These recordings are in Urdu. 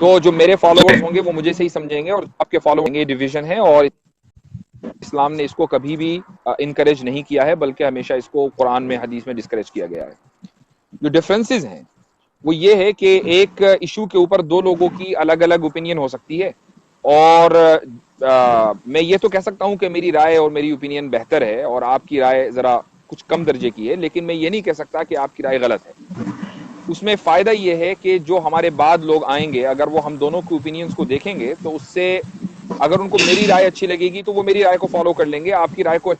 تو جو میرے فالوورز ہوں گے وہ مجھے صحیح سمجھیں گے، اور آپ کے فالوورز ہوں گے ڈیویژن ہے، اور اسلام نے اس کو کبھی بھی انکریج نہیں کیا ہے، بلکہ ہمیشہ اس کو قرآن میں حدیث میں ڈسکریج کیا گیا ہے۔ جو ڈفرینسز ہیں وہ یہ ہے کہ ایک ایشو کے اوپر دو لوگوں کی الگ الگ اوپینین ہو سکتی ہے، اور میں یہ تو کہہ سکتا ہوں کہ میری رائے اور میری اوپینین بہتر ہے اور آپ کی رائے ذرا کچھ کم درجے کی ہے، لیکن میں یہ نہیں کہہ سکتا کہ آپ کی رائے غلط ہے۔ اس میں فائدہ یہ ہے کہ جو ہمارے بعد لوگ آئیں گے اگر وہ ہم دونوں کی اوپینینز کو دیکھیں گے تو اس سے اگر ان کو میری رائے اچھی لگے گی تو وہ میری رائے کو فالو کر لیں گے، آپ کی رائے کو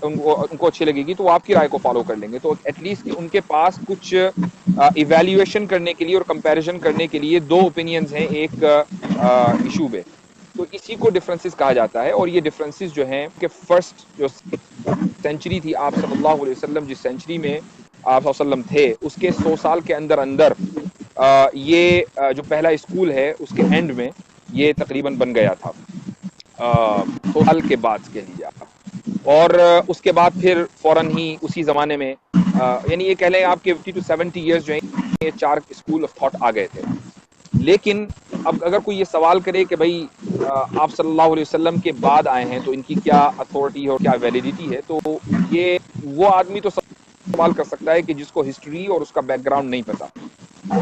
ان کو اچھی لگے گی تو وہ آپ کی رائے کو فالو کر لیں گے، تو ایٹ لیسٹ ان کے پاس کچھ ایویلیویشن کرنے کے لیے اور کمپیریزن کرنے کے لیے دو اوپینینز ہیں ایک ایشو پہ، تو اسی کو ڈفرینسز کہا جاتا ہے۔ اور یہ ڈفرینسز جو ہیں کہ فرسٹ جو سینچری تھی آپ صلی اللہ علیہ وسلم، جس سینچری میں آپ صلی اللہ علیہ وسلم تھے، اس کے 100 سال کے اندر اندر یہ جو پہلا اسکول ہے اس کے اینڈ میں یہ تقریباً بن گیا تھا، 100 سال کے بعد کہہ لیجیے آپ، اور اس کے بعد پھر فوراً ہی اسی زمانے میں یعنی یہ کہہ لیں آپ کے 50 to 70 ایئرز جو ہیں یہ 4 اسکول آف تھاٹ آ گئے تھے۔ لیکن اب اگر کوئی یہ سوال کرے کہ بھائی آپ صلی اللہ علیہ وسلم کے بعد آئے ہیں تو ان کی کیا اتھارٹی اور کیا ویلیڈیٹی ہے، تو یہ وہ آدمی تو سوال کر سکتا ہے کہ جس کو ہسٹری اور اس کا بیک گراؤنڈ نہیں پتا،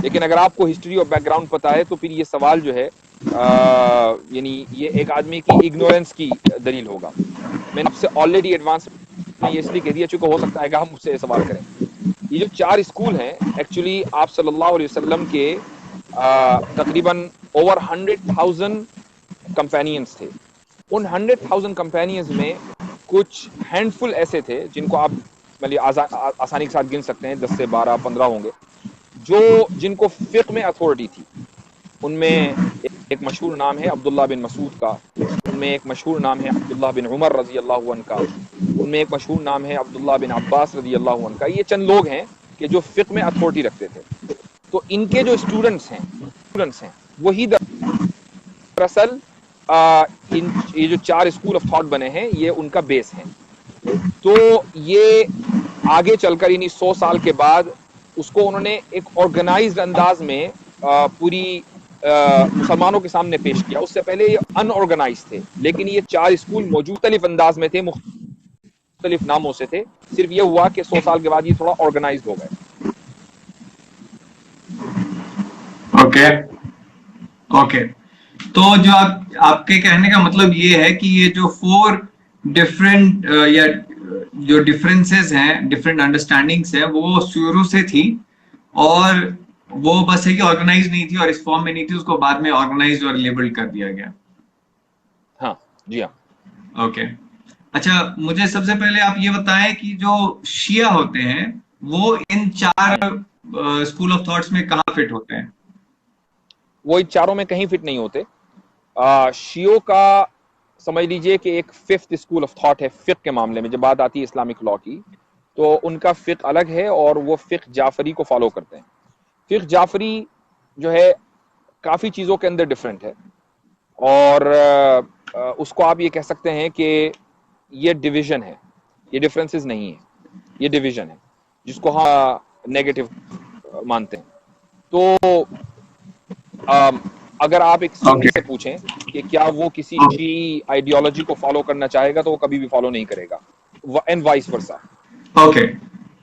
لیکن اگر آپ کو ہسٹری اور بیک گراؤنڈ پتا ہے تو پھر یہ سوال جو ہے یعنی یہ ایک آدمی کی اگنورینس کی دلیل ہوگا۔ میں نے آپ سے آلریڈی ایڈوانس میں یہ اس لیے کہہ دیا چونکہ ہو سکتا ہے کہ ہم مجھ سے سوال کریں۔ یہ جو 4 اسکول ہیں ایکچولی آپ صلی اللہ علیہ وسلم کے تقریباً اوور 100,000 کمپینینز تھے، ان 100,000 کمپینینز میں کچھ ہینڈ فل ایسے تھے جن کو آپ آسانی کے ساتھ گن سکتے ہیں، 10 سے 12 15 ہوں گے، جن کو فقہ میں اتھارٹی تھی۔ ان میں ایک مشہور نام ہے عبداللہ بن مسعود کا، ان میں ایک مشہور نام ہے عبداللہ بن عمر رضی اللہ عنہ کا، ان میں ایک مشہور نام ہے عبداللہ بن عباس رضی اللہ عنہ کا۔ یہ چند لوگ ہیں کہ جو فقہ میں اتھارٹی رکھتے تھے، تو ان کے جو اسٹوڈنٹس ہیں وہی دراصل یہ جو 4 اسکول آف تھاٹ بنے ہیں یہ ان کا بیس ہے۔ تو یہ آگے چل کر یعنی 100 سال کے بعد اس کو انہوں نے ایک آرگنائزڈ انداز میں پوری مسلمانوں کے سامنے پیش کیا۔ اس سے پہلے یہ ان آرگنائز تھے، لیکن یہ 4 اسکول مختلف انداز میں تھے، مختلف ناموں سے تھے، صرف یہ ہوا کہ 100 سال کے بعد یہ تھوڑا آرگنائزڈ ہو گئے۔ اوکے تو جو آپ کے کہنے کا مطلب یہ ہے کہ یہ جو 4 ڈفرینٹ یا جو ڈفرینسز ہیں، ڈفرینٹ انڈرسٹینڈنگس ہیں، وہ شروع سے تھی اور وہ بس ہے کہ آرگنائز نہیں تھی اور اس فارم میں نہیں تھی، اس کو بعد میں آرگنائزڈ اور لیبل کر دیا گیا۔ ہاں جی ہاں۔ اوکے اچھا، مجھے سب سے پہلے آپ یہ بتائیں کہ جو شیعہ ہوتے ہیں وہ ان 4 اسکول آف تھاٹس میں کہاں فٹ ہوتے ہیں؟ وہ ان چاروں میں کہیں فٹ نہیں ہوتے۔ شیعوں کا سمجھ لیجئے کہ ایک 5th اسکول آف تھاٹ ہے فقہ کے معاملے میں، جب بات آتی ہے اسلامک لاء کی تو ان کا فقہ الگ ہے اور وہ فقہ جعفری کو فالو کرتے ہیں۔ فقہ جعفری جو ہے کافی چیزوں کے اندر ڈفرینٹ ہے، اور اس کو آپ یہ کہہ سکتے ہیں کہ یہ ڈویژن ہے، یہ ڈفرینسز نہیں ہے، یہ ڈویژن ہے جس کو ہم نیگیٹو مانتے ہیں۔ تو اگر آپ ایک سنی سے پوچھیں کہ کیا وہ کسی شیعی آئیڈیالوجی کو فالو کرنا چاہے گا تو وہ کبھی بھی فالو نہیں کرے گا، اینڈ وائس ورسا۔ اوکے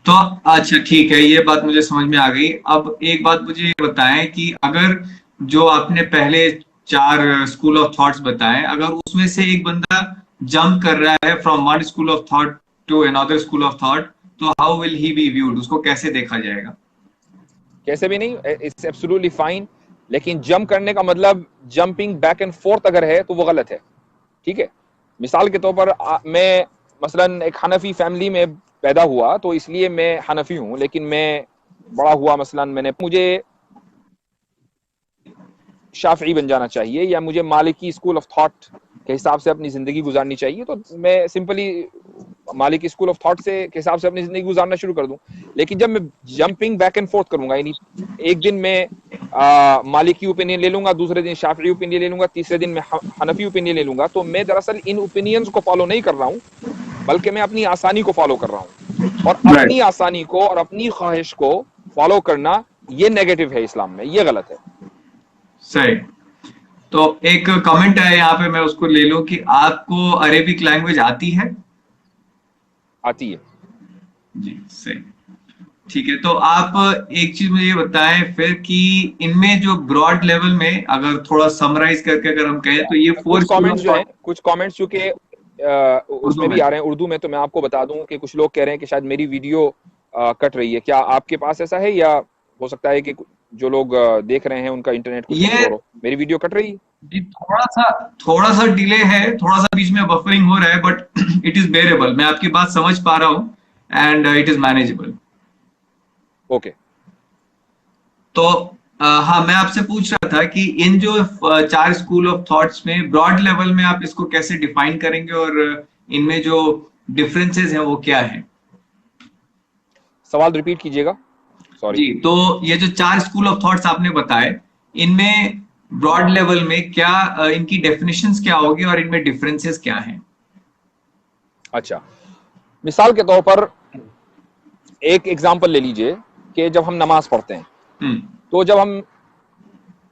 تو اچھا ٹھیک ہے، یہ بات مجھے سمجھ میں آ گئی۔ اب ایک بات مجھے یہ بتائیں کہ اگر جو آپ نے پہلے 4 اسکول آف تھاٹس بتائے، اگر اس میں سے ایک بندہ جمپ کر رہا ہے from one school of thought to another school of thought, تو how will he be viewed? اس کو کیسے دیکھا جائے گا؟ کیسے بھی نہیں، اٹس ایبسولوٹلی فائن، لیکن جمپ کرنے کا مطلب جمپنگ بیک اینڈ فورتھ اگر ہے تو وہ غلط ہے، ٹھیک ہے؟ مثال کے طور پر میں مثلا ایک حنفی فیملی میں پیدا ہوا تو اس لیے میں حنفی ہوں، لیکن میں بڑا ہوا مثلا مجھے شافعی بن جانا چاہیے یا مجھے مالکی اسکول آف تھاٹ کے حساب سے اپنی زندگی گزارنی چاہیے، تو میں سمپلی مالکی اسکول آف تھاٹ کے حساب سے اپنی زندگی گزارنا شروع کر دوں۔ لیکن جب میں جمپنگ بیک اینڈ فورتھ کروں گا، یعنی ایک دن میں مالکی اوپینین لے لوں گا، دوسرے دن شافعی اوپینین لے لوں گا، تیسرے دن میں حنفی اوپینین لے لوں گا، تو میں دراصل ان اوپینینز کو فالو نہیں کر رہا ہوں، بلکہ میں اپنی آسانی کو فالو کر رہا ہوں، اور اپنی آسانی کو اور اپنی خواہش کو فالو کرنا یہ نیگیٹو ہے اسلام میں، یہ غلط ہے۔ صحیح. تو ایک کمنٹ ہے یہاں پہ, میں اس کو لے لوں کہ آپ کو عربک لینگویج آتی ہے؟ آتی ہے. جی صحیح. ٹھیک ہے, تو آپ ایک چیز مجھے یہ بتائیں پھر کہ ان میں جو براڈ لیول میں اگر تھوڑا سمرائز کر کے اگر ہم کہیں تو یہ فور کچھ اسکول کامنٹس آف جو ہیں, تھاٹ کچھ کامنٹس چونکہ اس اردو میں میں. بھی آ رہے ہیں اردو میں, تو میں آپ کو بتا دوں کہ کچھ لوگ کہہ رہے ہیں کہ شاید میری ویڈیو کٹ رہی ہے. کیا آپ کے پاس ایسا ہے, یا ہو سکتا ہے کہ جو لوگ دیکھ رہے ہیں ان کا انٹرنیٹ کچھ یہ کمزور ہو؟ میری ویڈیو کٹ رہی ہے؟ جی تھوڑا سا ڈیلے ہے, تھوڑا سا بیچ میں بفرنگ ہو رہا ہے, بٹ اٹ از بیئریبل. میں آپ کی بات سمجھ پا رہا ہوں and it is manageable. Okay. تو ہاں, میں آپ سے پوچھ رہا تھا کہ ان جو 4 اسکول آف تھاٹس میں براڈ لیول میں آپ اس کو کیسے ڈیفائن کریں گے, اور ان میں جو ڈفرینسز ہیں وہ کیا ہیں؟ سوال ریپیٹ کیجیے گا, سوری. جی, تو یہ جو 4 اسکول آف تھاٹس آپ نے بتائے, ان میں براڈ لیول میں کیا ان کی ڈیفینیشنز کیا ہوگی اور ان میں ڈفرینسز کیا ہیں؟ اچھا, مثال کے طور پر ایک ایگزامپل لے لیجئے کہ جب ہم نماز پڑھتے ہیں, تو جب ہم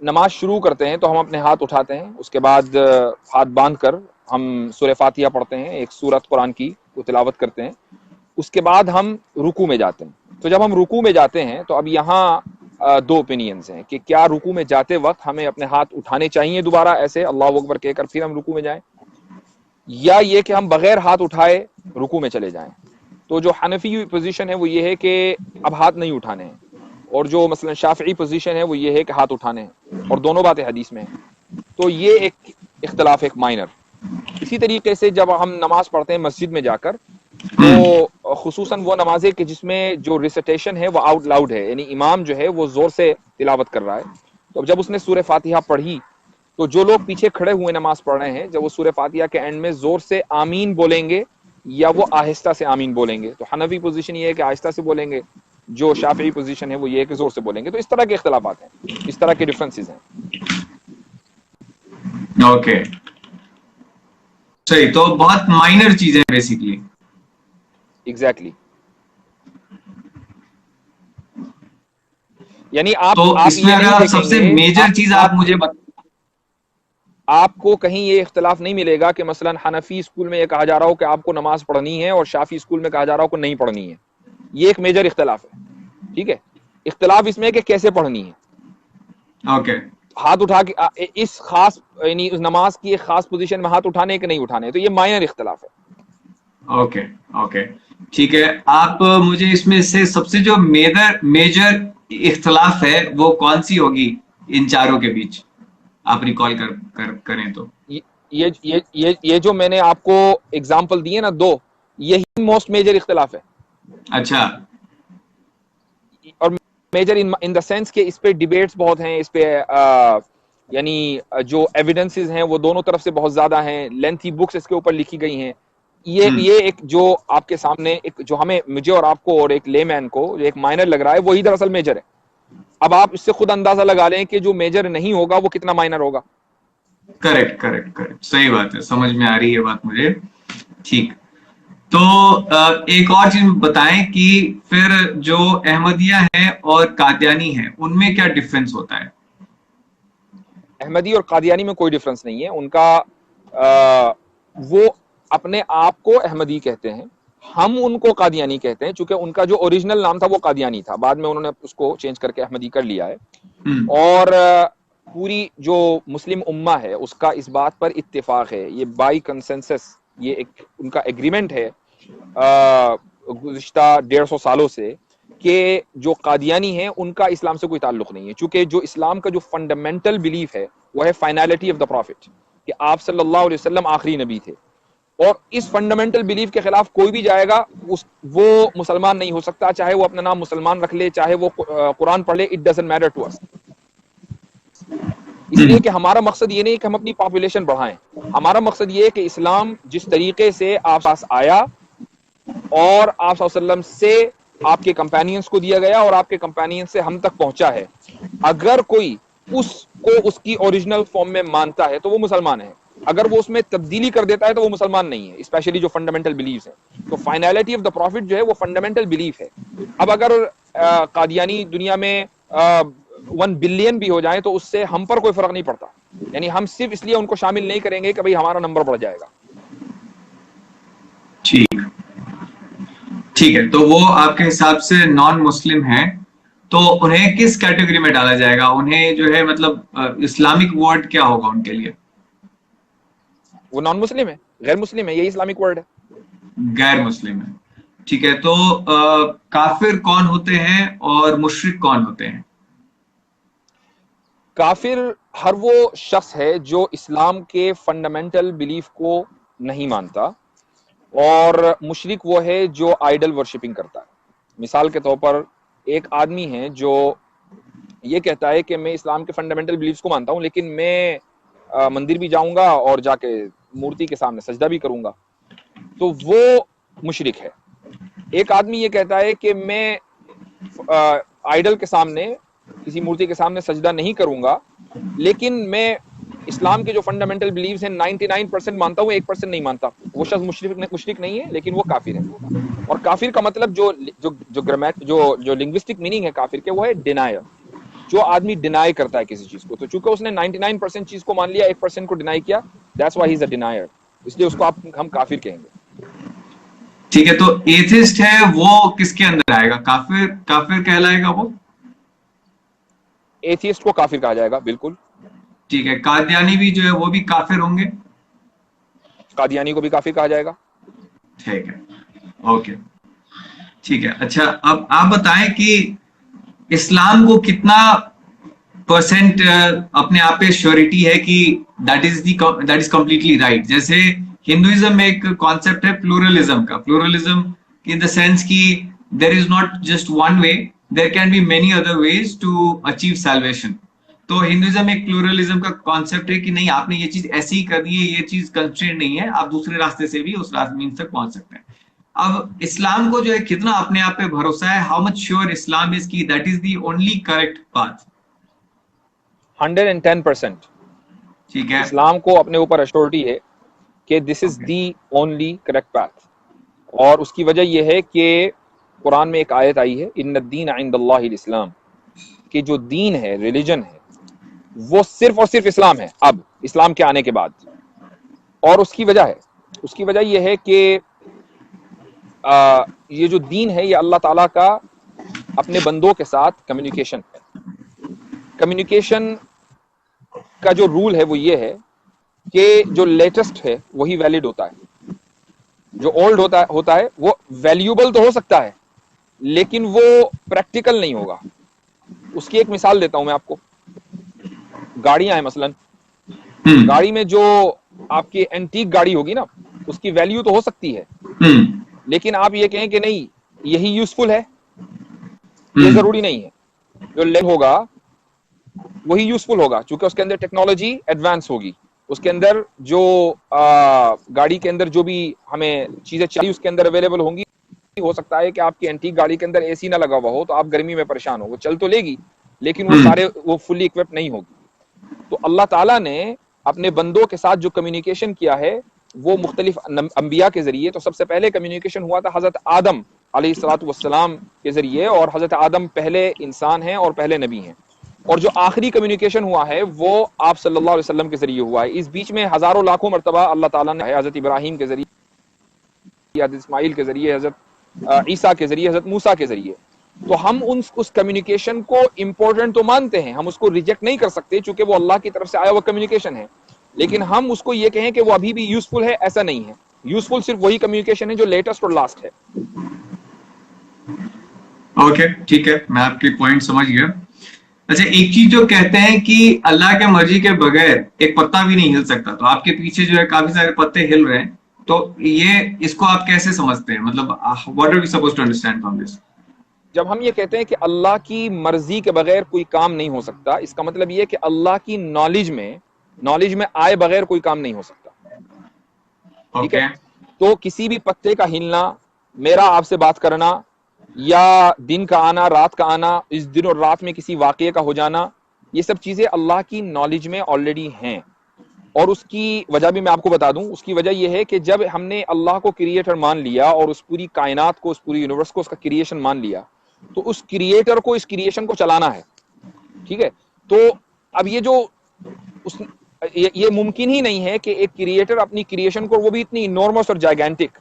نماز شروع کرتے ہیں تو ہم اپنے ہاتھ اٹھاتے ہیں, اس کے بعد ہاتھ باندھ کر ہم سورہ فاتحہ پڑھتے ہیں, ایک سورت قرآن کی کو تلاوت کرتے ہیں. اس کے بعد ہم رکوع میں جاتے ہیں. تو جب ہم رکوع میں جاتے ہیں تو اب یہاں دو اوپینینز ہیں کہ کیا رکوع میں جاتے وقت ہمیں اپنے ہاتھ اٹھانے چاہیے دوبارہ ایسے اللہ اکبر کہہ کر پھر ہم رکوع میں جائیں, یا یہ کہ ہم بغیر ہاتھ اٹھائے رکوع میں چلے جائیں. تو جو حنفی پوزیشن ہے وہ یہ ہے کہ اب ہاتھ نہیں اٹھانے ہیں, اور جو مثلا شافعی پوزیشن ہے وہ یہ ہے کہ ہاتھ اٹھانے ہیں, اور دونوں باتیں حدیث میں ہیں. تو یہ ایک اختلاف, ایک مائنر. اسی طریقے سے جب ہم نماز پڑھتے ہیں مسجد میں جا کر, تو خصوصاً وہ نمازیں کہ جس میں جو ریسیٹیشن ہے وہ آؤٹ لاؤڈ ہے, یعنی امام جو ہے وہ زور سے تلاوت کر رہا ہے. تو جب اس نے سورہ فاتحہ پڑھی تو جو لوگ پیچھے کھڑے ہوئے نماز پڑھ رہے ہیں, جب وہ سورہ فاتحہ کے اینڈ میں زور سے آمین بولیں گے یا وہ آہستہ سے آمین بولیں گے. تو حنفی پوزیشن یہ ہے کہ آہستہ سے بولیں گے, جو شافعی پوزیشن ہے وہ یہ ہے کہ زور سے بولیں گے. تو اس طرح کے اختلافات ہیں, اس طرح کے ڈفرینسز ہیں. اوکے صحیح, تو بہت مائنر چیزیں بیسیکلی. ایگزیکٹلی. یعنی تو آپ اس میں یہ اگر نہیں آپ سب دیکھیں سے گے, میجر چیز آپ مجھے آپ کو کہیں یہ اختلاف نہیں ملے گا کہ مثلا حنفی اسکول میں یہ کہا جا رہا ہو کہ آپ کو نماز پڑھنی ہے اور شافعی اسکول میں کہا جا رہا ہو کہ نہیں پڑھنی ہے. یہ ایک میجر اختلاف ہے. ٹھیک ہے, اختلاف اس میں ہے کہ کیسے پڑھنی ہے. اوکے ہاتھ اٹھا کے اس خاص, یعنی اس نماز کی ایک خاص پوزیشن میں ہاتھ اٹھانے کہ نہیں اٹھانے. تو یہ مائنر اختلاف ہے. اوکے اوکے ٹھیک ہے. آپ مجھے اس میں سے سب سے جو میجر اختلاف ہے وہ کون سی ہوگی ان چاروں کے بیچ, آپ ریکال کریں تو؟ یہ جو میں نے آپ کو اگزامپل دیے نا دو, یہی موسٹ میجر اختلاف ہے. اچھا اور میجر ان دا سینس کہ اس پہ ڈیبیٹس بہت ہیں, اس پہ یعنی جو ایویڈنسز ہیں وہ دونوں طرف سے بہت زیادہ ہیں, لینتھی بکس اس کے اوپر لکھی گئی ہیں. یہ ایک جو آپ کے سامنے ایک جو مجھے اور آپ کو اور ایک لے مین کو جو ایک مائنر لگ رہا ہے وہی دراصل میجر ہے. اب آپ اس سے خود اندازہ لگا لیں کہ جو میجر نہیں ہوگا وہ کتنا مائنر ہوگا. کریکٹ صحیح بات ہے, سمجھ میں آ رہی ہے بات مجھے. ٹھیک, تو ایک اور چیز بتائیں کہ پھر جو احمدیہ ہیں اور قادیانی ہیں ان میں کیا ڈفرنس ہوتا ہے؟ احمدی اور قادیانی میں کوئی ڈفرنس نہیں ہے. ان کا وہ اپنے آپ کو احمدی کہتے ہیں, ہم ان کو قادیانی کہتے ہیں, چونکہ ان کا جو اوریجنل نام تھا وہ قادیانی تھا, بعد میں انہوں نے اس کو چینج کر کے احمدی کر لیا ہے. اور پوری جو مسلم امہ ہے اس کا اس بات پر اتفاق ہے, یہ بائی کنسنسس, یہ ایک ان کا ایگریمنٹ ہے گزشتہ 150 سالوں سے, کہ جو قادیانی ہیں ان کا اسلام سے کوئی تعلق نہیں ہے. چونکہ جو اسلام کا جو فنڈامنٹل بلیف ہے وہ ہے فائنالٹی آف دا پروفٹ, کہ آپ صلی اللہ علیہ وسلم آخری نبی تھے. اور اس فنڈامنٹل بلیف کے خلاف کوئی بھی جائے گا وہ مسلمان نہیں ہو سکتا, چاہے وہ اپنا نام مسلمان رکھ لے, چاہے وہ قرآن پڑھ لے, اٹ ڈزنٹ میٹر ٹو اس. اس لیے کہ ہمارا مقصد یہ نہیں کہ ہم اپنی پاپولیشن بڑھائیں, ہمارا مقصد یہ ہے کہ اسلام جس طریقے سے آپ پاس آیا اور آپ صلی اللہ علیہ وسلم سے آپ کے کمپینینز کو دیا گیا اور آپ کے کمپینین سے ہم تک پہنچا ہے, اگر کوئی اس کو اس کی اوریجنل فارم میں مانتا ہے تو وہ مسلمان ہے, اگر وہ اس میں تبدیلی کر دیتا ہے تو وہ مسلمان نہیں ہے, اسپیشلی جو فنڈامنٹل بلیفز ہیں. تو فائنالٹی آف دا پروفٹ جو ہے وہ فنڈامنٹل بلیف ہے. اب اگر قادیانی دنیا میں 1 بلین بھی ہو جائیں تو اس سے ہم پر کوئی فرق نہیں پڑتا. یعنی ہم صرف اس لیے ان کو شامل نہیں کریں گے کہ بھئی ہمارا نمبر بڑھ جائے گا. ٹھیک ہے. تو وہ آپ کے حساب سے نان مسلم ہیں تو انہیں کس کیٹیگری میں ڈالا جائے گا؟ انہیں جو ہے مطلب اسلامک ورڈ کیا ہوگا ان کے لیے؟ وہ نان مسلم ہے، غیر مسلم ہے، یہی اسلامک ورڈ ہے. غیر مسلم ہے. ٹھیک ہے. تو کافر کون ہوتے ہیں اور مشرک کون ہوتے ہیں؟ کافر ہر وہ شخص ہے جو اسلام کے فنڈامنٹل بلیف کو نہیں مانتا، اور مشرک وہ ہے جو آئیڈل ورشپنگ کرتا ہے. مثال کے طور پر ایک آدمی ہے جو یہ کہتا ہے کہ میں اسلام کے فنڈامنٹل بلیفز کو مانتا ہوں لیکن میں مندر بھی جاؤں گا اور جا کے مورتی کے سامنے سجدہ بھی کروں گا، تو وہ مشرک ہے. ایک آدمی یہ کہتا ہے کہ میں آئیڈل کے سامنے، کسی مورتی کے سامنے سجدہ نہیں کروں گا لیکن میں اسلام کے جو فنڈامنٹل بلیفز ہیں 99% مانتا ہوں، 1% نہیں مانتا. وہ شخص مشرک نہیں ہے لیکن وہ کافر ہے. اور کافر کا مطلب جو لنگوسٹک میننگ ہے کافر کے، وہ ہے ڈینائر. جو آدمی ڈینائی کرتا ہے کسی چیز کو، تو چونکہ اس نے 99% چیز کو مان لیا، 1% کو ڈینائی کیا، دیٹس وائی ہی از اے ڈینائر. اس لیے اس کو ہم کافر کہیں گے. ٹھیک ہے. تو ایتھسٹ ہے وہ کس کے اندر آئے گا؟ کافر کہلائے گا وہ؟ ایتھیسٹ کو کافر کہا جائے گا، بالکل. ٹھیک ہے. قادیانی بھی جو ہے وہ بھی کافر ہوں گے؟ قادیانی کو بھی کافر کہا جائے گا. ٹھیک ہے. اوکے. ٹھیک ہے. اچھا اب آپ بتائیں کہ اسلام کو کتنا پرسنٹ اپنے آپ پہ شیورٹی ہے کہ دیٹ از کمپلیٹلی رائٹ؟ جیسے ہندوازم میں ایک کانسیپٹ ہے پلورلزم کا. پلورلزم ان دا سینس کی there is not just one way, there can be many other ways to achieve salvation. تو ہندوازم ایک پلورلزم کا کانسیپٹ ہے کہ نہیں، آپ نے یہ چیز ایسی ہی کرنی ہے، یہ چیز کنسٹرینٹ نہیں ہے، آپ دوسرے راستے سے بھی اس مینس تک پہنچ سکتے ہیں. اب اسلام کو جو ہے کتنا اپنے آپ پہ بھروسہ ہے؟ ہاؤ مچ شیور اسلام از کی that is the only correct path? 110%. ٹھیک ہے. اسلام کو اپنے اوپر ایشورٹی ہے کہ دس از دی اونلی کریکٹ پاتھ. اور اس کی وجہ یہ ہے کہ قرآن میں ایک آیت آئی ہے، ان الدین عند اللہ الاسلام، کہ جو دین ہے، ریلیجن ہے، وہ صرف اور صرف اسلام ہے اب اسلام کے آنے کے بعد. اور اس کی وجہ یہ ہے کہ یہ جو دین ہے یہ اللہ تعالیٰ کا اپنے بندوں کے ساتھ کمیونیکیشن ہے. کمیونیکیشن کا جو رول ہے وہ یہ ہے کہ جو لیٹسٹ ہے وہی ویلڈ ہوتا ہے، جو اولڈ ہوتا ہے وہ ویلیوبل تو ہو سکتا ہے لیکن وہ پریکٹیکل نہیں ہوگا. اس کی ایک مثال دیتا ہوں میں آپ کو. گاڑیاں ہیں مثلا، گاڑی میں جو آپ کی اینٹیک گاڑی ہوگی نا، اس کی ویلیو تو ہو سکتی ہے لیکن آپ یہ کہیں کہ نہیں یہی یوزفل ہے، یہ ضروری نہیں ہے. جو لیب ہوگا وہی یوزفل ہوگا چونکہ اس کے اندر ٹیکنالوجی ایڈوانس ہوگی. اس کے اندر جو گاڑی کے اندر جو بھی ہمیں چیزیں چاہیے اس کے اندر اویلیبل ہوں گی. ہو سکتا ہے کہ آپ کی اینٹیک گاڑی کے اندر اے سی نہ لگا ہوا ہو تو آپ گرمی میں پریشان ہو، وہ چل تو لے گی لیکن وہ فلی اکوپڈ نہیں ہوگی. تو اللہ تعالیٰ نے اپنے بندوں کے ساتھ جو کمیونیکیشن کیا ہے وہ مختلف انبیاء کے ذریعے. تو سب سے پہلے کمیونیکیشن ہوا تھا حضرت آدم علیہ الصلوۃ والسلام کے ذریعے، اور حضرت آدم پہلے انسان ہیں اور پہلے نبی ہیں. اور جو آخری کمیونیکیشن ہوا ہے وہ آپ صلی اللہ علیہ وسلم کے ذریعے ہوا ہے. اس بیچ میں ہزاروں لاکھوں مرتبہ اللہ تعالیٰ نے حضرت ابراہیم کے ذریعے، حضرت اسماعیل کے ذریعے، حضرت عیسیٰ کے ذریعے، حضرت موسیٰ کے ذریعے. تو ہم اس کمیونیکیشن کو امپورٹنٹ تو مانتے ہیں، ہم اس کو ریجیکٹ نہیں کر سکتے چونکہ وہ اللہ کی طرف سے آیا ہوا کمیونیکیشن ہے. لیکن ہم اس کو یہ کہیں کہ وہ ابھی بھی یوزفل ہے، ایسا نہیں ہے. یوزفل صرف وہی کمیونیکیشن ہے جو لیٹسٹ اور لاسٹ ہے. اوکے ٹھیک ہے، میں آپ کی پوائنٹ سمجھ گیا. اچھا ایک چیز جو کہتے ہیں کہ اللہ کے مرضی کے بغیر ایک پتا بھی نہیں ہل سکتا، تو آپ کے پیچھے جو ہے کافی سارے پتے ہل رہے ہیں، تو یہ اس کو آپ کیسے سمجھتے ہیں؟ مطلب what are we supposed to understand from this؟ جب ہم یہ کہتے ہیں کہ اللہ کی مرضی کے بغیر کوئی کام نہیں ہو سکتا، اس کا مطلب یہ کہ اللہ کی نالج میں آئے بغیر کوئی کام نہیں ہو سکتا. ٹھیک ہے. تو کسی بھی پتے کا ہلنا، میرا آپ سے بات کرنا، یا دن کا آنا، رات کا آنا، اس دن اور رات میں کسی واقعے کا ہو جانا، یہ سب چیزیں اللہ کی نالج میں آلریڈی ہیں. اور اس کی وجہ بھی میں آپ کو بتا دوں. اس کی وجہ یہ ہے کہ جب ہم نے اللہ کو کریٹر مان لیا اور اس پوری کائنات کو، اس پوری یونیورس کو اس کا کریشن مان لیا، تو اس کریٹر کو اس کریشن کو چلانا ہے. ٹھیک ہے. تو اب یہ جو یہ ممکن ہی نہیں ہے کہ ایک کریٹر اپنی کریشن کو، وہ بھی اتنی انورمس اور جائگینٹک،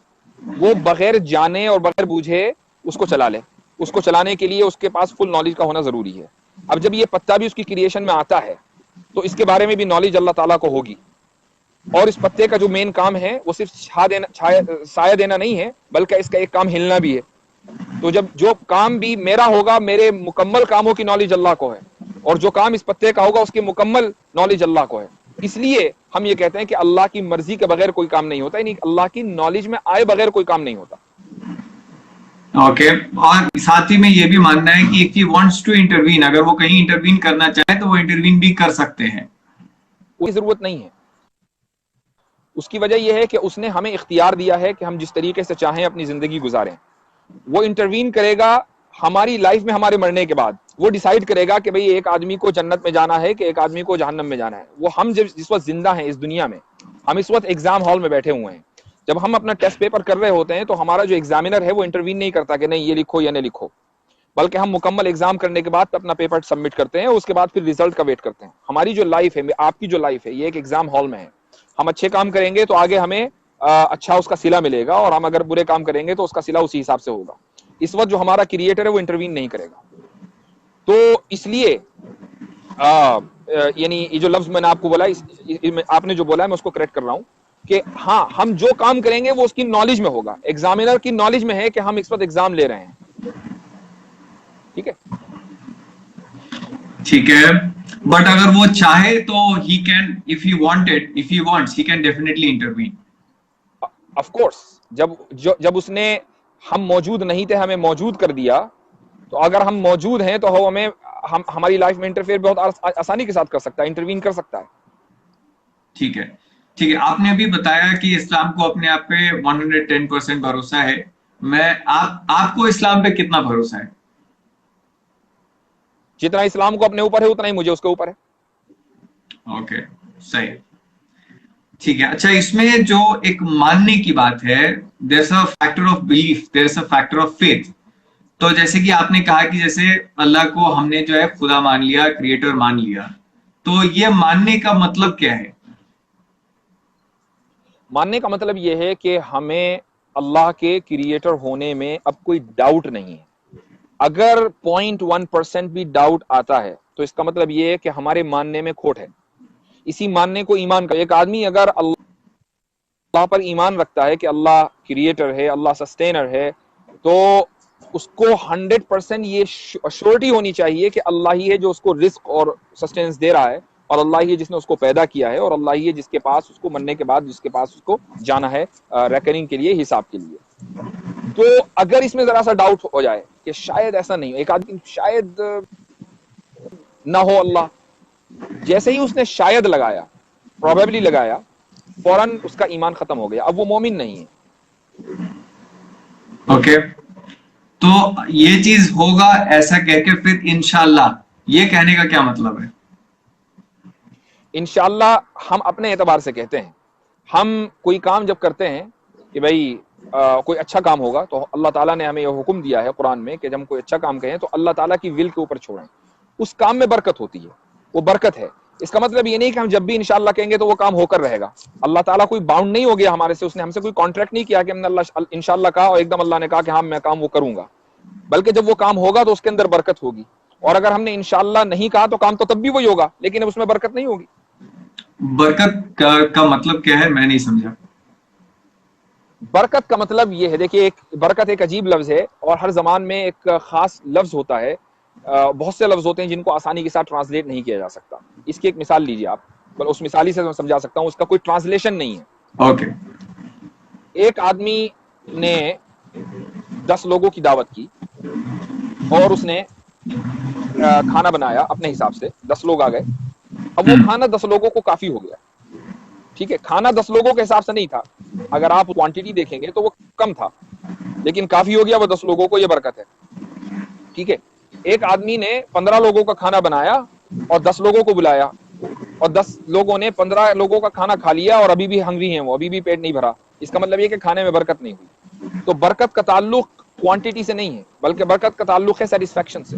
وہ بغیر جانے اور بغیر بوجھے اس کو چلا لے. اس کو چلانے کے لیے اس کے پاس فل نالج کا ہونا ضروری ہے. اب جب یہ پتا بھی اس کی کریشن میں آتا ہے تو اس کے بارے میں بھی نالج اللہ تعالیٰ کو ہوگی. اور اس پتے کا جو مین کام ہے وہ صرف سایہ دینا نہیں ہے، بلکہ اس کا ایک کام ہلنا بھی ہے. تو جب جو کام بھی میرا ہوگا، میرے مکمل کاموں کی نالج اللہ کو ہے، اور جو کام اس پتے کا ہوگا اس کی مکمل نالج اللہ کو ہے. اس لیے ہم یہ کہتے ہیں کہ اللہ کی مرضی کے بغیر کوئی کام نہیں ہوتا، یعنی اللہ کی نالج میں آئے بغیر کوئی کام نہیں ہوتا. اوکے. اور ساتھ ہی میں یہ بھی ماننا ہے کہ if he wants to intervene، اگر وہ کہیں انٹروین کرنا چاہے تو وہ انٹروین بھی کر سکتے ہیں. کوئی ضرورت نہیں ہے. اس کی وجہ یہ ہے کہ اس نے ہمیں اختیار دیا ہے کہ ہم جس طریقے سے چاہیں اپنی زندگی گزاریں. وہ انٹروین کرے گا ہماری لائف میں ہمارے مرنے کے بعد. وہ ڈیسائیڈ کرے گا کہ بھئی ایک آدمی کو جنت میں جانا ہے کہ ایک آدمی کو جہنم میں جانا ہے. وہ ہم جس وقت زندہ ہیں اس دنیا میں، ہم اس وقت ایگزام ہال میں بیٹھے ہوئے ہیں، جب ہم اپنا ٹیسٹ پیپر کر رہے ہوتے ہیں تو ہمارا جو ایگزامینر ہے وہ انٹروین نہیں کرتا کہ نہیں یہ لکھو یا نہیں لکھو، بلکہ ہم مکمل ایگزام کرنے کے بعد اپنا پیپر سبمٹ کرتے ہیں. اس کے بعد پھر ریزلٹ کا ویٹ کرتے ہیں. ہماری جو لائف ہے، آپ کی جو لائف ہے، یہ ایک ایگزام ہال میں ہے. ہم اچھے کام کریں گے تو آگے ہمیں اچھا اس کا صلہ ملے گا، اور ہم اگر برے کام کریں گے تو اس کا صلہ اسی حساب سے ہوگا. اس وقت جو ہمارا کریٹر ہے وہ انٹروین نہیں کرے گا. تو اس لیے یعنی یہ جو لفظ میں نے آپ کو بولا، آپ نے جو بولا ہے میں اس کو کریکٹ کر رہا ہوں کہ ہاں ہم جو کام کریں گے وہ اس کی نالج میں ہوگا. ایگزامینر کی نالج میں ہے کہ ہم اس وقت ایگزام لے رہے ہیں. ٹھیک ہے. ٹھیک ہے. بٹ اگر وہ چاہے تو he can, if he wanted, if he wants, he can definitely intervene. Of course جب اس نے، ہم موجود نہیں تھے ہمیں موجود کر دیا، تو اگر ہم موجود ہیں تو وہ ہمیں ہماری لائف میں انٹرفیئر بہت آسانی کے ساتھ کر سکتا ہے، انٹروین کر سکتا ہے. ٹھیک ہے. ٹھیک ہے. آپ نے ابھی بتایا کہ اسلام کو اپنے آپ پہ 110% بھروسہ ہے. آپ کو اسلام پہ کتنا بھروسہ ہے؟ جتنا اسلام کو اپنے اوپر ہے اتنا ہی مجھے اس کے اوپر ہے. اوکے. صحیح. ٹھیک ہے. اچھا، اس میں جو ایک ماننے کی بات ہے، there's a factor of belief, there's a factor of faith. تو جیسے کہ آپ نے کہا کہ جیسے اللہ کو ہم نے جو ہے خدا مان لیا، کریٹر مان لیا، تو یہ ماننے کا مطلب کیا ہے؟ ماننے کا مطلب یہ ہے کہ ہمیں اللہ کے کریٹر ہونے میں اب کوئی ڈاؤٹ نہیں ہے. اگر 0.1% بھی ڈاؤٹ آتا ہے تو اس کا مطلب یہ ہے کہ ہمارے ماننے میں کھوٹ ہے. اسی ماننے کو ایمان کا، ایک آدمی اگر اللہ پر ایمان رکھتا ہے کہ اللہ کریٹر ہے، اللہ سسٹینر ہے، تو اس کو 100% یہ شورٹی ہونی چاہیے کہ اللہ ہی ہے جو اس کو رزق اور سسٹیننس دے رہا ہے، اور اللہ ہی ہے جس نے اس کو پیدا کیا ہے، اور اللہ ہی ہے جس کے پاس اس کو مرنے کے بعد جس کے پاس اس کو جانا ہے ریکننگ کے لیے، حساب کے لیے. تو اگر اس میں ذرا سا ڈاؤٹ ہو جائے کہ شاید ایسا نہیں ہو، ایک آدمی شاید نہ ہو اللہ، جیسے ہی اس نے شاید لگایا، پروبیبلی لگایا، فوراً اس کا ایمان ختم ہو گیا. اب وہ مومن نہیں ہے. اوکے. تو یہ چیز ہوگا ایسا کہہ کے پھر انشاءاللہ، یہ کہنے کا کیا مطلب ہے؟ انشاءاللہ ہم اپنے اعتبار سے کہتے ہیں. ہم کوئی کام جب کرتے ہیں کہ بھائی کوئی اچھا کام ہوگا، تو اللہ تعالیٰ نے ہمیں یہ حکم دیا ہے قرآن میں کہ جب ہم کوئی اچھا کام کہیں تو اللہ تعالیٰ کی ول کے اوپر چھوڑیں. اس کام میں برکت ہوتی ہے، وہ برکت ہے. اس کا مطلب یہ نہیں کہ ہم جب بھی انشاءاللہ کہیں گے تو وہ کام ہو کر رہے گا. اللہ تعالیٰ کوئی باؤنڈ نہیں ہو گیا ہمارے سے، اس نے ہم سے کوئی کانٹریکٹ نہیں کیا کہ ہم نے اللہ انشاءاللہ کہا اور ایک دم اللہ نے کہا کہ ہاں میں کام وہ کروں گا. بلکہ جب وہ کام ہوگا تو اس کے اندر برکت ہوگی. اور اگر ہم نے انشاءاللہ نہیں کہا تو کام تو تب بھی وہی ہوگا، لیکن اس میں برکت نہیں ہوگی. برکت کا مطلب کیا ہے؟ میں نہیں سمجھا. برکت کا مطلب یہ ہے، دیکھیے برکت ایک عجیب لفظ ہے، اور ہر زبان میں ایک خاص لفظ ہوتا ہے. بہت سے لفظ ہوتے ہیں جن کو آسانی کے ساتھ ٹرانسلیٹ نہیں کیا جا سکتا. اس کی ایک مثال لیجیے آپ، بل اس مثالی سے میں سمجھا سکتا ہوں، اس کا کوئی ٹرانسلیشن نہیں ہے. اوکے. ایک آدمی نے 10 لوگوں کی دعوت کی اور اس نے کھانا بنایا اپنے حساب سے، 10 لوگ آ گئے. اب وہ کھانا 10 لوگوں کو کافی ہو گیا. ٹھیک ہے، کھانا 10 لوگوں کے حساب سے نہیں تھا، اگر آپ کوانٹٹی دیکھیں گے تو وہ کم تھا، لیکن کافی ہو گیا وہ 10 لوگوں کو، یہ برکت ہے. ٹھیک ہے. ایک آدمی نے 15 لوگوں کا کھانا بنایا اور 10 لوگوں کو بلایا، اور 10 لوگوں نے 15 لوگوں کا کھانا کھا لیا اور ابھی بھی ہنگری ہیں، وہ ابھی بھی پیٹ نہیں بھرا. اس کا مطلب یہ کہ کھانے میں برکت نہیں ہوئی. تو برکت کا تعلق کوانٹٹی سے نہیں ہے، بلکہ برکت کا تعلق ہے سیٹسفیکشن سے.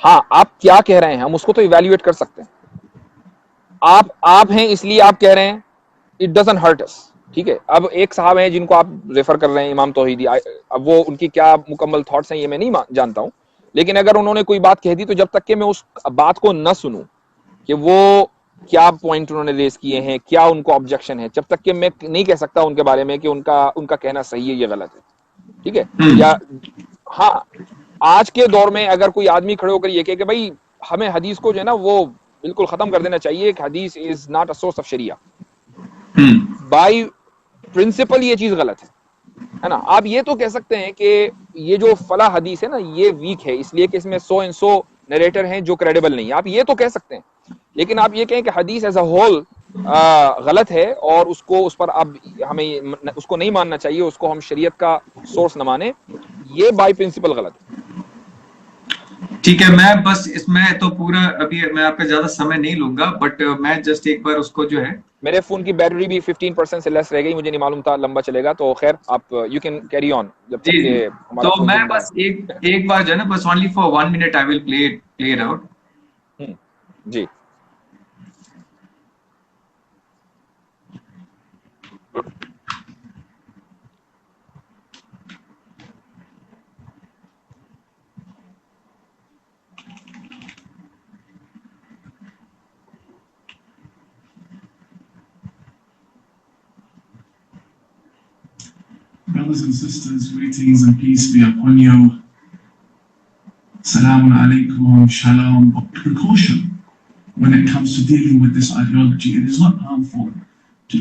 ہاں آپ کیا کہہ رہے ہیں ہم اس کو تو ایویلویٹ کر سکتے ہیں. آپ ہیں اس لیے آپ کہہ رہے ہیں, اٹ ڈزنٹ ہرٹ اس. ٹھیک ہے, اب ایک صاحب ہیں جن کو آپ ریفر کر رہے ہیں, امام توحیدی, اب وہ ان کی کیا مکمل تھاٹس ہیں یہ میں نہیں جانتا ہوں, لیکن اگر انہوں نے کوئی بات کہہ دی تو جب تک کہ میں اس بات کو نہ سنوں کہ وہ کیا پوائنٹ انہوں نے ریز کیے ہیں, کیا ان کو آبجیکشن ہے, جب تک کہ میں نہیں کہہ سکتا ان کے بارے میں کہ ان کا کہنا صحیح ہے یا غلط ہے. ٹھیک ہے, یا ہاں آج کے دور میں اگر کوئی آدمی کھڑے ہو کر یہ کہ بھائی ہمیں حدیث کو جو ہے نا وہ بالکل ختم کر دینا چاہیے کہ Hadith is not a source of Sharia, by principle یہ چیز غلط ہے نا. آپ یہ تو کہہ سکتے ہیں کہ یہ جو فلاں حدیث ہے نا یہ ویک ہے اس لیے کہ اس میں 100 اینڈ 100 نریٹر ہیں جو کریڈیبل نہیں ہے, آپ یہ تو کہہ سکتے ہیں. لیکن آپ یہ کہیں کہ حدیث ایز اے ہول غلط ہے اور اس پر اب ہمیں اس کو نہیں ماننا چاہیے, اس کو ہم شریعت کا سورس نہ مانیں, یہ بائی پرنسپل غلط ہے. ٹھیک ہے, میں بس اس میں تو پورا ابھی میں آپ کا زیادہ سمے نہیں لوں گا, بٹ میں جسٹ ایک بار اس کو جو ہے, میرے فون کی بیٹری بھی 15% سے لیس رہ گئی, مجھے نہیں معلوم تھا لمبا چلے گا, تو خیر آپ یو کین کیری آن جب تک جی کہ ہمارا تو فون میں زندہ بس ایک بار جو ہے نا بس only for 1 minute I will play it out. جی Brothers and sisters, greetings and peace be upon you. Salamun alaikum, shalom. Precaution when it comes to dealing with this ideology. It is not harmful to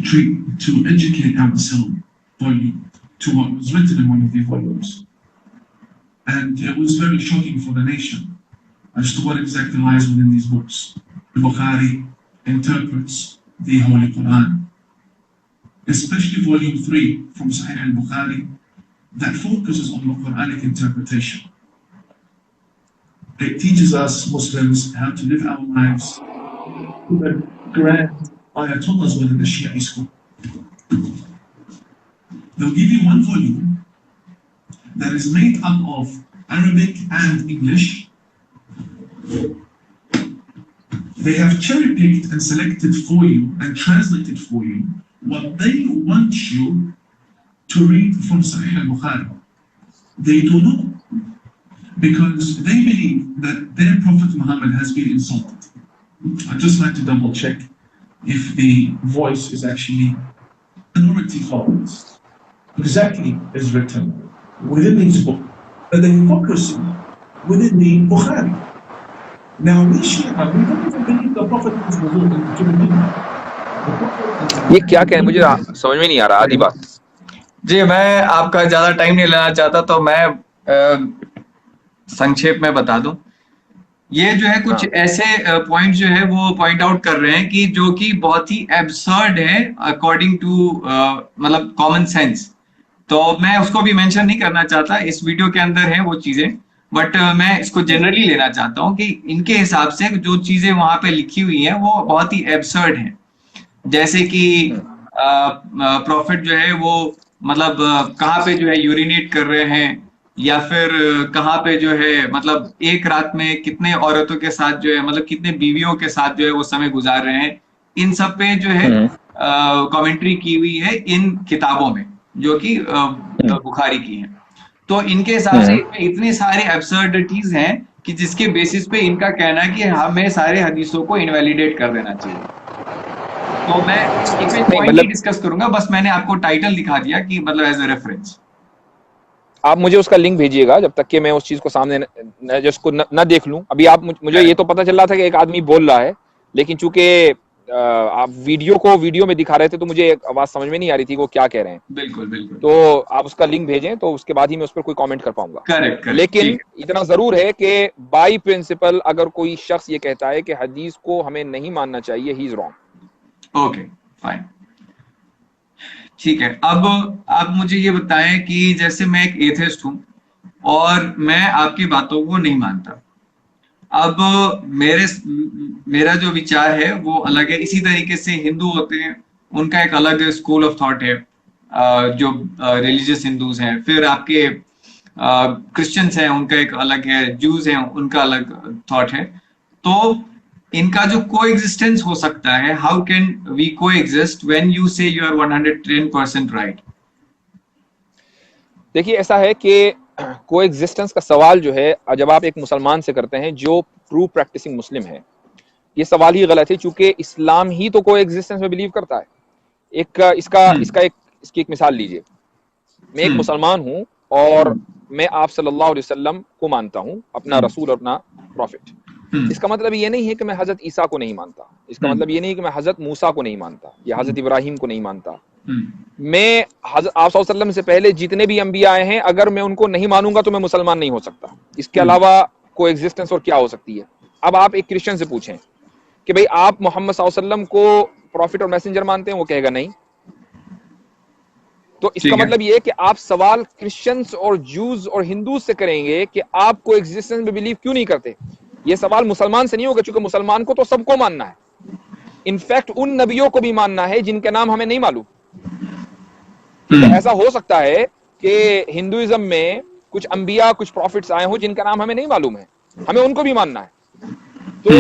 educate ourselves to what was written in one of the volumes. And it was very shocking for the nation as to what exactly lies within these books. Bukhari interprets the Holy Quran, especially volume 3 from Sahih al-Bukhari, that focuses on the Quranic interpretation. It teaches us Muslims how to live our lives with the grand ayatollahs within the Shia school. They'll give you one volume that is made up of Arabic and English. They have cherry-picked and selected for you and translated for you what they want you to read from Sahih al-Bukhari. They do not, because they believe that their Prophet Muhammad has been insulted. I'd just like to double check if the voice is actually minority followers. Exactly is written within these books, but the hypocrisy within the Bukhari. Now we Shia, we don't even believe the Prophet was revealed to the Medina. یہ کیا کہیں مجھے سمجھ میں نہیں آ رہا آدھی بات. جی میں آپ کا زیادہ ٹائم نہیں لینا چاہتا, تو میں سنکھیپ میں بتا دوں. یہ جو ہے کچھ ایسے پوائنٹ جو ہے وہ پوائنٹ آؤٹ کر رہے ہیں کہ جو کہ بہت ہی ایبسرڈ ہے اکارڈنگ ٹو مطلب کامن سینس. تو میں اس کو بھی مینشن نہیں کرنا چاہتا, اس ویڈیو کے اندر ہیں وہ چیزیں, بٹ میں اس کو جنرلی لینا چاہتا ہوں کہ ان کے حساب سے جو چیزیں وہاں پہ لکھی ہوئی ہیں وہ بہت ہی ایبسرڈ ہیں. جیسے کہ پروفٹ جو ہے وہ مطلب کہاں پہ جو ہے یورینیٹ کر رہے ہیں, یا پھر کہاں پہ جو ہے مطلب ایک رات میں کتنے عورتوں کے ساتھ جو ہے مطلب کتنے بیویوں کے ساتھ جو ہے وہ سمے گزار رہے ہیں, ان سب پہ جو ہے کامنٹری کی ہوئی ہے ان کتابوں میں جو کہ بخاری کی ہیں. تو ان کے حساب سے اتنے سارے ایبسرڈٹیز ہیں کہ جس کے بیسس پہ ان کا کہنا ہے کہ ہمیں سارے حدیثوں کو انویلیڈیٹ کر دینا چاہیے. تو میں اس پہ پوائنٹ ڈسکس کروں گا, بس میں نے آپ کو ٹائٹل دکھا دیا کہ مطلب ایز اے ریفرنس. آپ مجھے اس کا لنک بھیجیے گا جب تک کہ میں اس چیز کو سامنے جس کو نہ دیکھ لوں. ابھی آپ مجھے یہ تو پتا چل رہا تھا کہ ایک آدمی بول رہا ہے, لیکن چونکہ آپ ویڈیو میں دکھا رہے تھے تو مجھے آواز سمجھ میں نہیں آ رہی تھی وہ کیا کہہ رہے ہیں. بالکل بالکل. تو آپ اس کا لنک بھیجیں تو اس کے بعد ہی میں اس پر کوئی کامنٹ کر پاؤں گا. کریکٹ. لیکن اتنا ضرور ہے کہ بائی پرنسپل اگر کوئی شخص یہ کہتا ہے کہ حدیث کو ہمیں نہیں ماننا چاہیے, ہی از رانگ. اوکے فائن, ٹھیک ہے. اب آپ مجھے یہ بتائیں کہ جیسے میں ایک ایتھسٹ ہوں اور میں آپ کی باتوں کو نہیں مانتا. اب میرا جو وچار ہے وہ الگ ہے. اسی طریقے سے ہندو ہوتے ہیں, ان کا ایک الگ اسکول آف تھاٹ ہے جو ریلیجیس ہندوز ہیں. پھر آپ کے کرسچنس ہیں ان کا ایک الگ ہے, جوز ہیں ان کا الگ تھاٹ ہے. تو ان کا جو کو ایگزسٹنس ہو سکتا ہے, ہاؤ کین وی کو ایگزسٹ وین یو سے یو آر 110% رائٹ؟ دیکھیے ایسا ہے کہ کو ایگزسٹنس کا سوال جو ہے جب آپ ایک مسلمان سے کرتے ہیں جو ٹرو پریکٹسنگ مسلم ہے, یہ سوال ہی غلط ہے, چونکہ اسلام ہی تو کو ایگزسٹنس میں بلیو کرتا ہے. اس کی ایک مثال لیجئے. میں ایک مسلمان ہوں اور میں آپ صلی اللہ علیہ وسلم کو مانتا ہوں, اپنا رسول اور اپنا پروفٹ. اس کا مطلب یہ نہیں ہے کہ میں حضرت عیسیٰ کو نہیں مانتا, اس کا مطلب یہ نہیں کہ میں حضرت موسیٰ کو نہیں مانتا یا حضرت ابراہیم کو نہیں مانتا. میں آپ صلی اللہ علیہ وسلم سے پہلے جتنے بھی انبیاء آئے ہیں اگر میں ان کو نہیں مانوں گا تو میں مسلمان نہیں ہو سکتا. اس کے علاوہ کو ایگزسٹنس اور کیا ہو سکتی ہے؟ اب آپ ایک کرسچن سے پوچھیں کہ بھئی آپ محمد صلی اللہ علیہ وسلم کو پروفٹ اور میسنجر مانتے ہیں, وہ کہے گا نہیں. تو اس کا مطلب یہ ہے کہ آپ سوال کرسچنز اور جوز اور ہندوز سے کریں گے کہ آپ کو ایگزسٹنس میں بلیو کیوں نہیں کرتے. یہ سوال مسلمان سے نہیں ہوگا, چونکہ مسلمان کو تو سب کو ماننا ہے, انفیکٹ ان نبیوں کو بھی ماننا ہے جن کے نام ہمیں نہیں معلوم. ایسا ہو سکتا ہے کہ ہندوازم میں کچھ انبیاء کچھ پروفٹس آئے ہوں جن کا نام ہمیں نہیں معلوم ہے, ہمیں ان کو بھی ماننا ہے. تو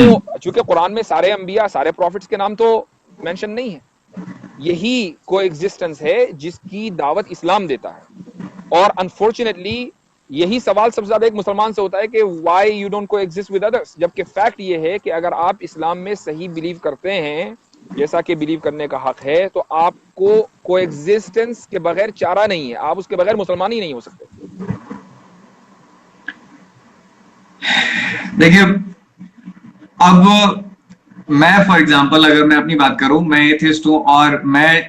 چونکہ قرآن میں سارے انبیاء سارے پروفٹس کے نام تو مینشن نہیں ہے. یہی کو ایگزسٹنس ہے جس کی دعوت اسلام دیتا ہے. اور انفارچونیٹلی یہی سوال سب سے زیادہ ایک مسلمان سے ہوتا ہے کہ وائی یو ڈونٹ کو ایگزسٹ ود ادرس, جبکہ فیکٹ یہ ہے کہ اگر آپ اسلام میں صحیح بلیو کرتے ہیں جیسا کہ بلیو کرنے کا حق ہے تو آپ کو ایگزسٹنس کے بغیر چارہ نہیں ہے, آپ اس کے بغیر مسلمان ہی نہیں ہو سکتے. دیکھیے اب میں فار ایگزامپل اگر میں اپنی بات کروں, میں ایتھسٹ ہوں اور میں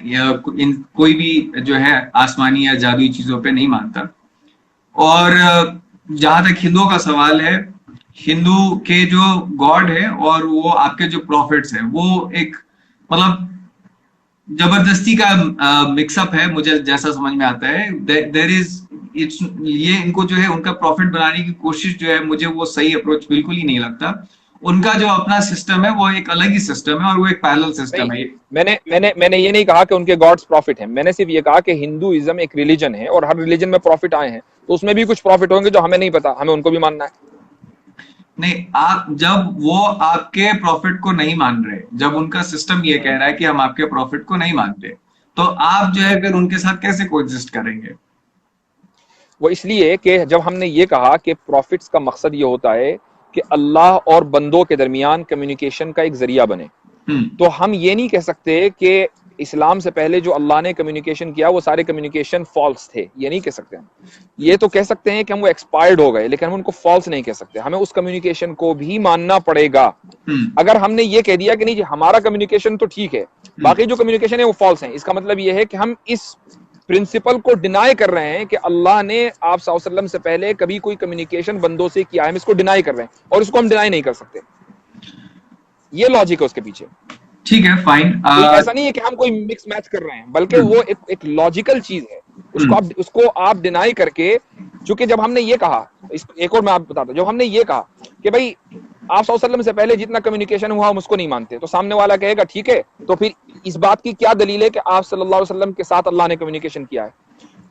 کوئی بھی جو ہے آسمانی یا جادوئی چیزوں پہ نہیں مانتا. اور جہاں تک ہندوؤں کا سوال ہے, ہندو کے جو گاڈ ہے اور وہ آپ کے جو پروفٹس ہیں وہ ایک مطلب زبردستی کا مکس اپ ہے, مجھے جیسا سمجھ میں آتا ہے. دیر از یہ ان کو جو ہے ان کا پروفٹ بنانے کی کوشش جو ہے مجھے وہ صحیح اپروچ بالکل ہی نہیں لگتا. ان کا جو اپنا سسٹم ہے وہ ایک الگ ہی سسٹم ہے اور وہ ایک پیرلل سسٹم ہے. میں نے یہ نہیں کہا کہ ان کے گاڈز پروفٹ ہیں, میں نے صرف یہ کہا کہ ہندوازم ایک ریلیجن ہے اور ہر ریلیجن میں پروفٹ آئے ہیں, تو اس میں بھی کچھ پروفٹ ہوں گے جو ہمیں نہیں پتا, ہمیں ان کو بھی ماننا ہے. نہیں, آپ جب وہ آپ کے پروفٹ کو نہیں مان رہے, جب ان کا سسٹم یہ کہہ رہا ہے کہ ہم آپ کے پروفٹ کو نہیں مانتے, تو آپ جو ہے پھر ان کے ساتھ کیسے کو ایگزسٹ کریں گے؟ وہ اس لیے کہ جب ہم نے یہ کہا کہ پروفٹس کا مقصد یہ ہوتا ہے کہ اللہ اور بندوں کے درمیان کمیونیکیشن کا ایک ذریعہ بنے, تو ہم یہ نہیں کہہ سکتے کہ اسلام سے پہلے جو اللہ نے کمیونیکیشن کیا وہ سارے کمیونیکیشن فالس تھے, یہ نہیں کہہ سکتے ہم. یہ تو کہہ سکتے ہیں کہ ہم وہ ایکسپائرڈ ہو گئے, لیکن ہم ان کو فالس نہیں کہہ سکتے, ہمیں اس کمیونیکیشن کو بھی ماننا پڑے گا. اگر ہم نے یہ کہہ دیا کہ نہیں جی ہمارا کمیونیکیشن تو ٹھیک ہے, باقی جو کمیونیکیشن ہے وہ فالس ہیں, اس کا مطلب یہ ہے کہ ہم اس پرنسپل کو ڈینائی کر رہے ہیں کہ اللہ نے آپ صلی اللہ علیہ وسلم سے پہلے کبھی کوئی کمیونیکیشن بندوں سے کیا ہے, ہم اس کو ڈینائی کر رہے ہیں اور اس کو ہم ڈینائی نہیں کر سکتے. یہ لاجک ہے اس کے پیچھے. ٹھیک ہے, فائن. ایسا نہیں ہے کہ ہم کوئی مکس میچ کر رہے ہیں, بلکہ وہ ایک لاجیکل چیز ہے, اس کو آپ ڈینائی کر کے. چونکہ جب ہم نے یہ کہا, ایک اور میں آپ بتاتا ہوں, جب ہم نے یہ کہا کہ بھائی آپ صلی اللہ علیہ وسلم سے پہلے جتنا کمیونیکیشن ہوا ہم اس کو نہیں مانتے, تو سامنے والا کہے گا ٹھیک ہے, تو پھر اس بات کی کیا دلیل ہے کہ آپ صلی اللہ علیہ وسلم کے ساتھ اللہ نے کمیونیکیشن کیا ہے؟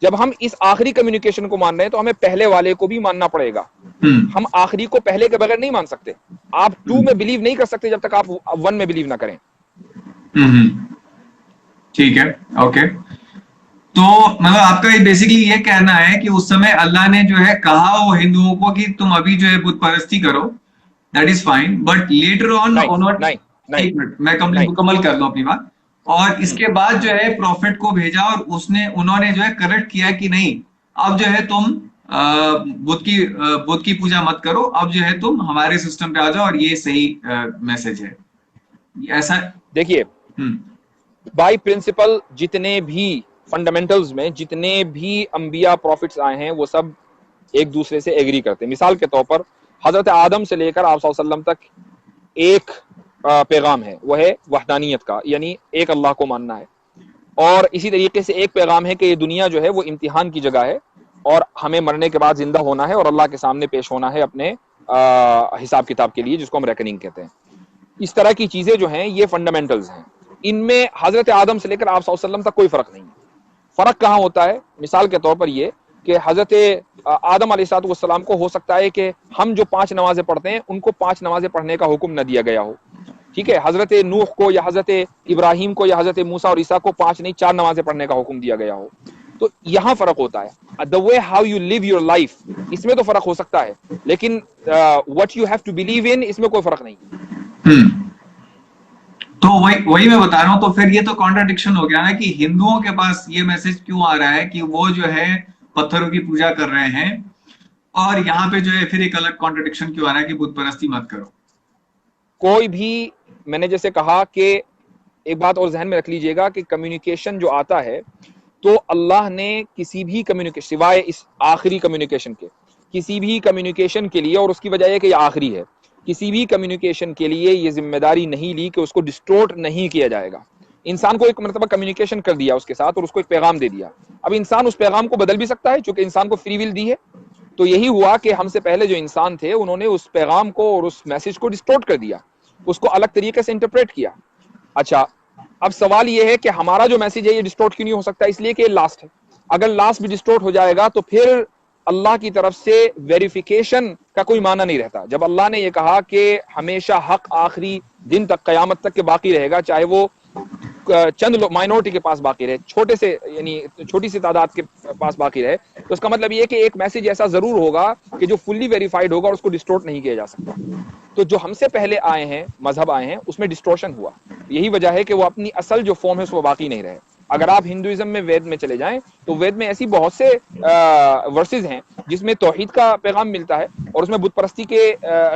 جب ہم اس آخری کمیونیکیشن کو مان رہے ہیں تو ہمیں پہلے والے کو بھی ماننا پڑے گا. ہم آخری کو پہلے کے بغیر نہیں مان سکتے. آپ 2 میں بلیو نہیں کر سکتے جب تک آپ 1 میں بلیو نہ کریں. ٹھیک ہے, اوکے. تو مطلب آپ کا بیسیکلی یہ کہنا ہے کہ اس سمے اللہ نے جو ہے کہا وہ ہندوؤں کو کہ تم ابھی جو ہے بت پرستی کرو, that is fine, but later on میں مکمل کر لوں اپنی بات. اور اس کے بعد جو ہے پروفٹ کو بھیجا اور انہوں نے جو ہے کریکٹ کیا کہ نہیں, اب جو ہے تم بدھ کی پوجا مت کرو, اب جو ہے تم ہمارے سسٹم پہ آ جاؤ اور یہ صحیح میسج ہے. ایسا دیکھیے بائی پرنسپل جتنے بھی فنڈامنٹلز میں جتنے بھی انبیاء پروفٹس آئے ہیں وہ سب ایک دوسرے سے ایگری کرتے ہیں. مثال کے طور پر حضرت آدم سے لے کر آپ صلی اللہ علیہ وسلم تک ایک پیغام ہے, وہ ہے وحدانیت کا, یعنی ایک اللہ کو ماننا ہے. اور اسی طریقے سے ایک پیغام ہے کہ یہ دنیا جو ہے وہ امتحان کی جگہ ہے اور ہمیں مرنے کے بعد زندہ ہونا ہے اور اللہ کے سامنے پیش ہونا ہے اپنے حساب کتاب کے لیے, جس کو ہم ریکننگ کہتے ہیں. اس طرح کی چیزیں جو ہیں یہ فنڈامنٹلز ہیں. ان میں حضرت آدم سے لے کر آپ صلی اللہ علیہ وسلم تک کوئی فرق نہیں ہے. فرق کہاں ہوتا ہے؟ مثال کے طور پر یہ کہ حضرت آدم علیہ السلام کو ہو سکتا ہے کہ ہم جو 5 نمازیں پڑھتے ہیں ان کو 5 نمازیں پڑھنے کا حکم نہ دیا گیا ہو، ٹھیک ہے، حضرت نوح کو یا حضرت ابراہیم کو یا حضرت موسیٰ اور عیسیٰ کو 5 نہیں 4 نمازیں پڑھنے کا حکم دیا گیا ہو. تو یہاں فرق ہوتا ہے. the way how you live your life اس میں تو فرق ہو سکتا ہے، لیکن what you have to believe in اس میں کوئی فرق نہیں. تو وہی میں بتا رہا ہوں. تو پھر یہ تو کانٹراڈکشن ہو گیا نا کہ ہندوؤں کے پاس یہ میسج کیوں آ رہا ہے کہ وہ جو ہے پتھروں کی پوجا کر رہے ہیں، اور یہاں پہ جو ہے پھر ایک الگ کانٹراڈکشن کیوں آ رہا ہے کہ بت پرستی مت کرو. کوئی بھی، میں نے جیسے کہا کہ ایک بات اور ذہن میں رکھ لیجئے گا کہ کمیونیکیشن جو آتا ہے تو اللہ نے کسی بھی کمیونیکیشن سوائے اس آخری کمیونیکیشن کے، کسی بھی کمیونیکیشن کے لیے، اور اس کی وجہ یہ کہ یہ آخری ہے، کسی بھی کمیونیکیشن کے لیے یہ ذمہ داری نہیں لی کہ اس کو ڈسٹورٹ نہیں کیا جائے گا. انسان کو ایک مرتبہ کمیونیکیشن کر دیا اس کے ساتھ اور اس کو ایک پیغام دے دیا، اب انسان اس پیغام کو بدل بھی سکتا ہے چونکہ انسان کو فری ول دی ہے. تو یہی ہوا کہ ہم سے پہلے جو انسان تھے انہوں نے اس پیغام کو اور اس میسج کو ڈسٹورٹ کر دیا، اس کو الگ طریقے سے انٹرپریٹ کیا. اچھا، اب سوال یہ ہے کہ ہمارا جو میسج ہے یہ ڈسٹورٹ کیوں نہیں ہو سکتا؟ اس لیے کہ لاسٹ ہے. اگر لاسٹ بھی ڈسٹورٹ ہو جائے گا تو پھر اللہ کی طرف سے ویریفیکیشن کا کوئی معنی نہیں رہتا. جب اللہ نے یہ کہا کہ ہمیشہ حق آخری دن تک، قیامت تک کے باقی رہے گا، چاہے وہ چند مائنورٹی کے پاس باقی رہے، چھوٹے سے یعنی چھوٹی سی تعداد کے پاس باقی رہے، تو اس کا مطلب یہ کہ ایک میسج ایسا ضرور ہوگا کہ جو فلی ویریفائڈ ہوگا اور اس کو ڈسٹورٹ نہیں کیا جا سکتا. تو جو ہم سے پہلے آئے ہیں مذہب آئے ہیں اس میں ڈسٹورشن ہوا، یہی وجہ ہے کہ وہ اپنی اصل جو فارم ہے اس وہ باقی نہیں رہے. اگر آپ ہندوازم میں وید میں چلے جائیں تو وید میں ایسی بہت سے ورسز ہیں جس میں توحید کا پیغام ملتا ہے اور اس میں بت پرستی کے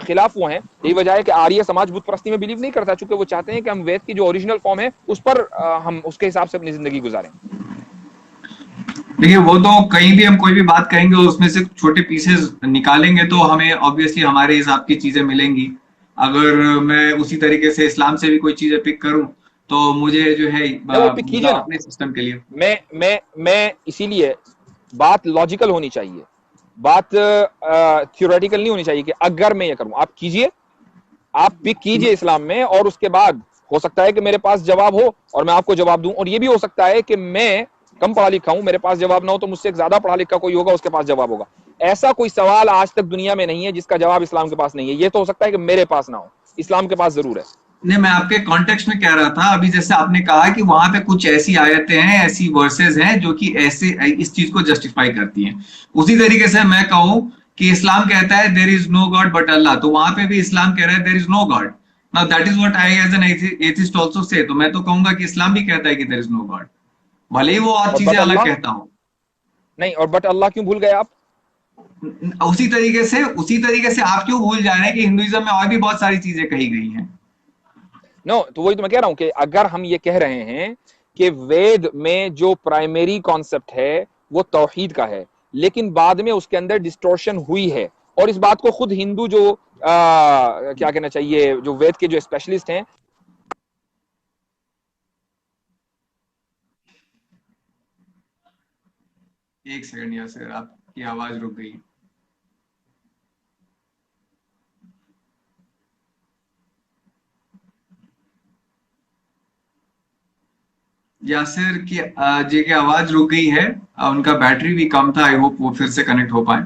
خلاف وہ ہیں. یہی وجہ ہے کہ آریہ سماج بت پرستی میں بلیو نہیں کرتا، چونکہ وہ چاہتے ہیں کہ ہم وید کی جو اوریجنل فارم ہے اس پر ہم اس کے حساب سے اپنی زندگی گزاریں. دیکھیے، وہ تو کہیں بھی ہم کوئی بھی بات کہیں گے اس میں سے چھوٹے پیسز نکالیں گے تو ہمیں آبویسلی ہمارے حساب کی چیزیں ملیں گی. اگر میں اسی طریقے سے اسلام سے بھی کوئی چیزیں پک کروں تو مجھے جو ہے وہ پک کیجئے نا. اپنے سسٹم کے لیے میں اسی لیے بات لاجیکل ہونی چاہیے، بات تھیوریٹیکل نہیں ہونی چاہیے کہ اگر میں یہ کروں. آپ کیجئے، آپ پک کیجئے اسلام میں، اور اس کے بعد ہو سکتا ہے کہ میرے پاس جواب ہو اور میں آپ کو جواب دوں، اور یہ بھی ہو سکتا ہے کہ میں کم پڑھا لکھا ہوں، میرے پاس جواب نہ ہو تو مجھ سے ایک زیادہ پڑھا لکھا کوئی ہوگا اس کے پاس جواب ہوگا. ایسا کوئی سوال آج تک دنیا میں نہیں ہے جس کا جواب اسلام کے پاس نہیں ہے. یہ تو ہو سکتا ہے کہ میرے پاس نہ ہو، اسلام کے پاس ضرور ہے. نہیں، میں آپ کے کانٹیکسٹ میں کہہ رہا تھا ابھی، جیسے آپ نے کہا کہ وہاں پہ کچھ ایسی آیتیں ہیں، ایسی ورسز ہیں جو کہ ایسے اس چیز کو جسٹیفائی کرتی ہیں. اسی طریقے سے میں کہوں کہ اسلام کہتا ہے دیر از نو گاڈ بٹ اللہ، تو وہاں پہ بھی اسلام کہہ رہا ہے دیر از نو God. Now that is what I as an atheist also say. تو میں تو کہوں گا کہ اسلام بھی کہتا ہے کہ there is no God. بھلے ہی وہ اور چیزیں الگ کہتا ہوں. نہیں، اور بٹ اللہ کیوں بھول گئے آپ؟ اسی طریقے سے آپ کیوں بھول جا رہے ہیں کہ ہندوازم میں اور بھی بہت ساری چیزیں کہی گئی ہیں. نو، تو وہی تو میں کہہ رہا ہوں کہ اگر ہم یہ کہہ رہے ہیں کہ وید میں جو پرائمری کانسیپٹ ہے وہ توحید کا ہے، لیکن بعد میں اس کے اندر ڈسٹورشن ہوئی ہے، اور اس بات کو خود ہندو جو کیا کہنا چاہیے، جو وید کے جو اسپیشلسٹ ہیں. ایک سیکنڈ یاسر، آپ کی آواز رک گئی. یاسر کی آواز رک گئی ہے، ان کا بیٹری بھی کم تھا. آئی ہوپ وہ پھر سے کنیکٹ ہو پائے.